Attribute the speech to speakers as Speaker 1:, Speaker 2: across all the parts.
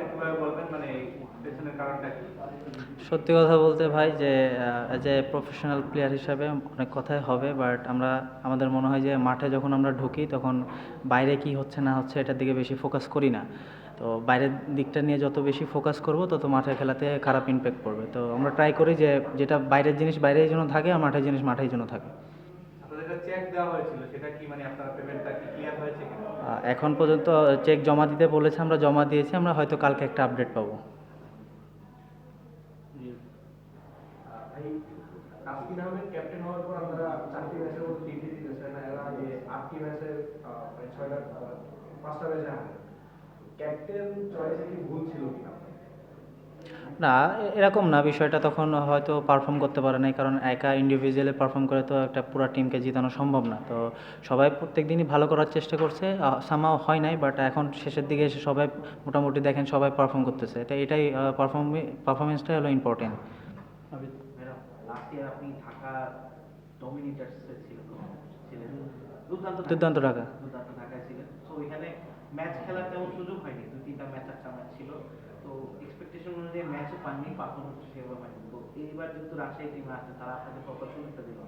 Speaker 1: কিভাবে বলবেন, মানে পেছনের কারণটা কি?
Speaker 2: সত্যি কথা বলতে ভাই যে অ্যাজ এ প্রফেশনাল প্লেয়ার হিসাবে অনেক কথাই হবে, বাট আমাদের মনে হয় যে মাঠে যখন আমরা ঢুকি তখন বাইরে কি হচ্ছে না হচ্ছে এটার দিকে বেশি ফোকাস করি না। তো বাইরের দিকটা নিয়ে যত বেশি ফোকাস করব তত মাঠের খেলাতে খারাপ ইমপ্যাক্ট পড়বে। তো আমরা ট্রাই করি যে যেটা বাইরের জিনিস বাইরেই যেন থাকে আর মাঠের জিনিস মাঠেই যেন থাকে।
Speaker 1: আপনাদের একটা চেক দেওয়া হয়েছিল, সেটা কি মানে আপনার পেমেন্টটা কি ক্লিয়ার হয়েছে কিনা?
Speaker 2: এখন পর্যন্ত চেক জমা দিতে বলেছে, আমরা জমা দিয়েছি, আমরা হয়তো কালকে একটা আপডেট পাবো।
Speaker 1: জি। ভাই, তাসকিন আহমেদ ক্যাপ্টেন হওয়ার পর আপনারা 4টি ম্যাচের মধ্যে 3টি জিতেছেন, এর আগে 8টি ম্যাচের মানে 6টা 5টা ম্যাচে হারে। ক্যাপ্টেন চয়েসে কি ভুল ছিল কিনা?
Speaker 2: না, এরকম না বিষয়টা। তখন হয়তো পারফর্ম করতে পারে নাই, কারণ একা ইন্ডিভিজুয়ালি পারফর্ম করে তো একটা পুরো টিমকে জিতানো সম্ভব না। তো সবাই প্রত্যেক দিনই ভালো করার চেষ্টা করছে, সামাও হয় নাই, বাট এখন শেষের দিকে এসে সবাই মোটামুটি দেখেন সবাই পারফর্ম করতেছে। এটাই পারফরমেন্সটাই হলো ইম্পর্টেন্ট।
Speaker 1: ম্যাডাম, লাস্ট ইয়ার আপনি ঢাকা ডমিনেটার্সে ছিলেন, দুর্দান্ত
Speaker 2: দুর্দান্ত টাকা।
Speaker 1: দুর্দান্ত ঢাকায় ছিলেন। তো ওইখানে ম্যাচ খেলার তেমন সুযোগ হয়নি, 2-3টা ম্যাচ 4টা ম্যাচ ছিল। তো এক্সপেকটেশন অনুযায়ী ম্যাচও পাননি, পারফরমেন্স সেভাবে হয়নি। তো এইবার যেহেতু রাজশাহী টিমে আছে, তারা আপনাদের অপরচুনিটি দিল,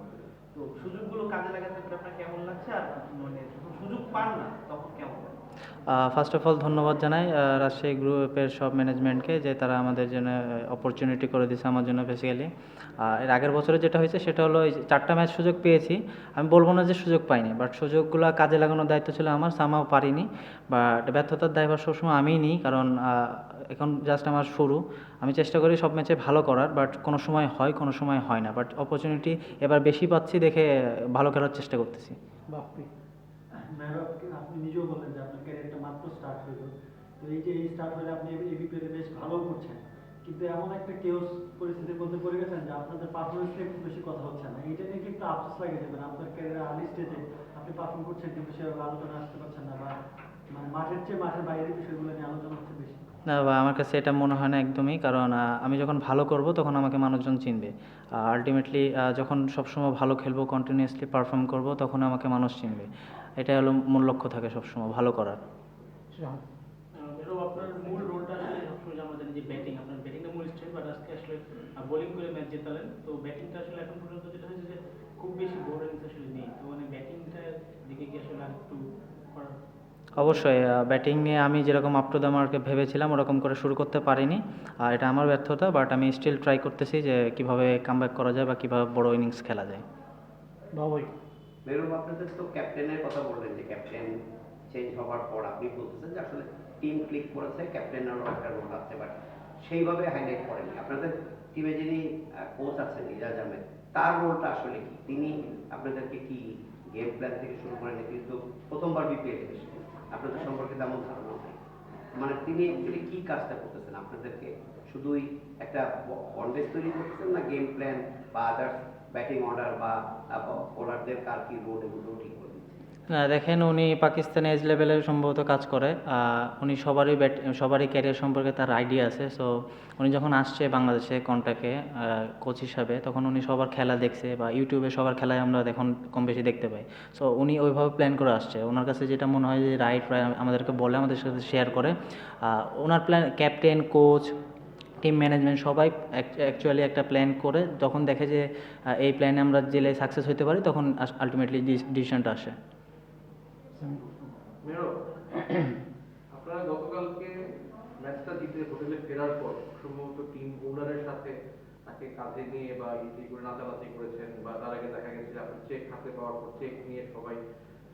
Speaker 1: তো সুযোগগুলো কাজে লাগাতে পেরে আপনার কেমন লাগছে? আর মানে যখন সুযোগ পান না তখন কেমন লাগে?
Speaker 2: ফার্স্ট অফ অল ধন্যবাদ জানাই রাজশাহী গ্রুপের সব ম্যানেজমেন্টকে, যে তারা আমাদের জন্য অপরচুনিটি করে দিয়েছে আমার জন্য বেসিক্যালি। এর আগের বছরে যেটা হয়েছে সেটা হলো এই 4টা ম্যাচ সুযোগ পেয়েছি। আমি বলবো না যে সুযোগ পাইনি, বাট সুযোগগুলো কাজে লাগানোর দায়িত্ব ছিল আমার, সামাও পারিনি। বাট ব্যর্থতার দায়ভার সবসময় আমিই নিই, কারণ এখন জাস্ট আমার শুরু। আমি চেষ্টা করি সব ম্যাচে ভালো করার, বাট কোনো সময় হয় কোনো সময় হয় না। বাট অপরচুনিটি এবার বেশি পাচ্ছি দেখে ভালো খেলার চেষ্টা করতেছি।
Speaker 3: বাপ্পি, মেহরাব, আপনি নিজেও বললেন যে আপনার ক্যারিয়ারটা মাত্র স্টার্ট হইল। তো এই যে এই স্টার্ট হলে আপনি এবিপিএলে বেশ ভালো করছেন, কিন্তু এমন একটা কেওস পরিস্থিতির মধ্যে পড়ে গেছেন যে আপনাদের পারফরমেন্স নিয়ে খুব বেশি কথা হচ্ছে না। এইটা নিয়ে কি একটু আফসোস লাগে যাবেন? আপনার ক্যারিয়ারের আর্লি স্টেজে আপনি পারফর্ম করছেন কিন্তু সেভাবে আলোচনা আসতে পারছেন না, বা মানে মাঠের চেয়ে মাঠের বাইরের বিষয়গুলো নিয়ে আলোচনা হচ্ছে বেশি।
Speaker 2: না বা আমার কাছে এটা মনে হয় না একদমই, কারণ আমি যখন ভালো করব তখন আমাকে মানুষজন চিনবে। আলটিমেটলি যখন সবসময় ভালো খেলবো, কন্টিনিউয়াসলি পারফর্ম করব, তখন আমাকে মানুষ চিনবে। এটাই হলো মূল লক্ষ্য থাকে সবসময় ভালো করার।
Speaker 1: এরকম আপনার মূল রোলটা আসলে সবসময় আমরা জানি যে ব্যাটিং, আপনার ব্যাটিংটা মূল স্ট্রেংথ, বাট আজকে আসলে বোলিং করে ম্যাচ জেতালেন। তো ব্যাটিংটা আসলে এখন পর্যন্ত যেটা হয়েছে যে খুব বেশি বোর রানিংস আসলে নেই, তো মানে ব্যাটিংটার দিকে কি আসলে আর একটু করার?
Speaker 2: অবশ্যই ব্যাটিং নিয়ে আমি যেরকম আপ টু দ্য মার্কে ভেবেছিলাম ওরকম করে শুরু করতে পারিনি। এটা আমার ব্যর্থতা, বাট আমি স্টিল ট্রাই করতেছি যে কীভাবে কামব্যাক করা যায় বা কীভাবে বড় ইনিংস খেলা যায়।
Speaker 3: বাবাই,
Speaker 4: মেহরুব, আপনাদের তো ক্যাপ্টেনের কথা বললেন যে ক্যাপ্টেন চেঞ্জ হওয়ার পর আপনি বলতেছেন যে আসলে টিম ক্লিক করেছে, ক্যাপ্টেনেরও একটা রোল আছে, বাট সেইভাবে হাইলাইট করেনি। আপনাদের টিমে যিনি কোচ আছেন ইজাজ আহমেদ, তার রোলটা আসলে কি? তিনি আপনাদেরকে কি গেম প্ল্যান থেকে শুরু করে কিন্তু প্রথমবার বিপিএল এসেছেন, আপনাদের সম্পর্কে তেমন ধারণা নেই, মানে তিনি অ্যাকচুয়ালি কি কাজটা করতেছেন আপনাদেরকে? শুধুই একটা কনভেন্স তৈরি করতেছেন, না গেম প্ল্যান বা আদার্স ব্যাটিং অর্ডার বা বোলারদের কার কি রোল এগুলো ঠিক করে দিচ্ছেন?
Speaker 2: না দেখেন, উনি পাকিস্তানে এজ লেভেলে সম্ভবত কাজ করে। উনি সবারই ক্যারিয়ার সম্পর্কে তার আইডিয়া আছে। সো উনি যখন আসছে বাংলাদেশে কন্ট্যাক্টে কোচ হিসাবে, তখন উনি সবার খেলা দেখছে, বা ইউটিউবে সবার খেলায় আমরা এখন কম বেশি দেখতে পাই। সো উনি ওইভাবে প্ল্যান করে আসছে। ওনার কাছে যেটা মনে হয় যে রাইট, আমাদেরকে বলে, আমাদের সাথে শেয়ার করে। ওনার plan, captain, coach, team management সবাই অ্যাকচুয়ালি একটা প্ল্যান করে যখন দেখে যে এই প্ল্যানে আমরা জেলে সাকসেস হতে পারি, তখন আলটিমেটলি ডিসিশনটা আসে।
Speaker 1: মেয়র, আপনারা গতকালকে ম্যাচটা জিতে হোটেলে ফেরার পর সম্ভবত টিম ওনারের সাথে তাকে কাঁধে নিয়ে বা ইতি করে নাচানাচি করেছেন, বা তার আগে দেখা গেছে যে আপনার চেক হাতে পাওয়ার পর চেক নিয়ে সবাই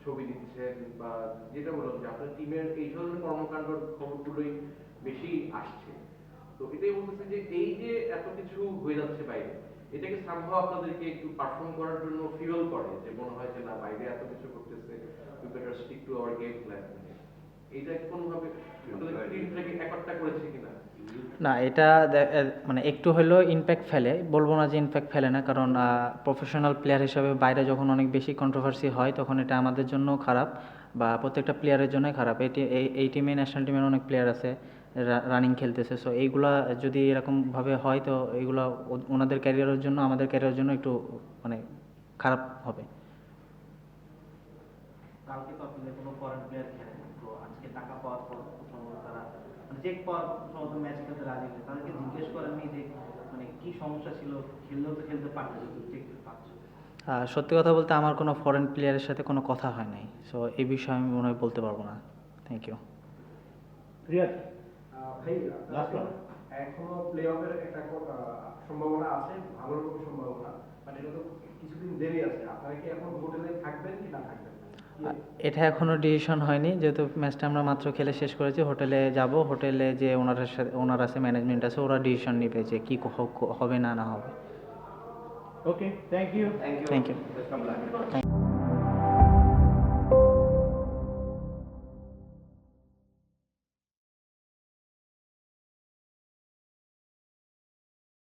Speaker 1: ছবি দিচ্ছেন, বা যেটা বললাম যে আপনার টিমের এই ধরনের কর্মকাণ্ড খবরগুলোই বেশি আসছে। তো এটাই বলতেছে যে এই যে এত কিছু হয়ে যাচ্ছে বাইরে, এটাকে সামহাও আপনাদেরকে একটু পারফর্ম করার জন্য ফিউয়েল করে, যে মনে হয় যে না, বাইরে এত কিছু করতেছে, we better stick to our game plan. এটা কোনোভাবে আপনাদের টিমটাকে একটা করেছে কিনা?
Speaker 2: না, এটা মানে একটু হলেও ইমপ্যাক্ট ফেলে, বলবো না যে ইমপ্যাক্ট ফেলে না, কারণ প্রফেশনাল প্লেয়ার হিসাবে বাইরে যখন অনেক বেশি কন্ট্রোভার্সি হয় তখন এটা আমাদের জন্য খারাপ, বা প্রত্যেকটা প্লেয়ারের জন্যই খারাপ। এই টিমে, ন্যাশনাল টিমের অনেক প্লেয়ার আছে রানিং খেলতেছে। সো এইগুলা যদি এরকমভাবে হয় তো এইগুলা ওনাদের ক্যারিয়ারের জন্য, আমাদের ক্যারিয়ারের জন্য একটু মানে খারাপ হবে।
Speaker 1: কালকে তো আপনাদের কোনো ফরেন প্লেয়ার খেলেন, তো আজকে টাকা পাওয়ার পর সম্ভবত তারা মানে
Speaker 5: চেক পাওয়ার সমস্ত ম্যাচ খেলতে রাজি হয়েছে, তাদেরকে জিজ্ঞেস করেননি যে মানে কি সমস্যা ছিল, খেললেও তো খেলতে পারছে যদি চেক পাচ্ছ?
Speaker 2: সত্যি কথা বলতে আমার কোনো ফরেন প্লেয়ারের সাথে কোনো কথা হয় নাই, সো এই বিষয়ে আমি মনে হয় বলতে পারবো না। Thank you.
Speaker 6: রিয়াদ,
Speaker 7: ভাই
Speaker 6: Last one.
Speaker 7: এখনো প্লে অফের একটা সম্ভাবনা আছে, ভালো রকম সম্ভাবনা, বাট এটা তো কিছুদিন দেরি আছে। আপনারা কি এখন হোটেলে থাকবেন কি না থাকবেন?
Speaker 2: এটা এখনও ডিসিশন হয়নি, যেহেতু ম্যাচটা আমরা মাত্র খেলে শেষ করেছি। হোটেলে যাব, হোটেলে যে ওনারের সাথে ওনার আছে, ম্যানেজমেন্ট আছে, ওরা ডিসিশন নেবে যে কী হবে না না হবে।
Speaker 6: Okay, thank you.
Speaker 4: Thank you.
Speaker 2: Thank you.
Speaker 4: Best of luck.
Speaker 2: Thank you.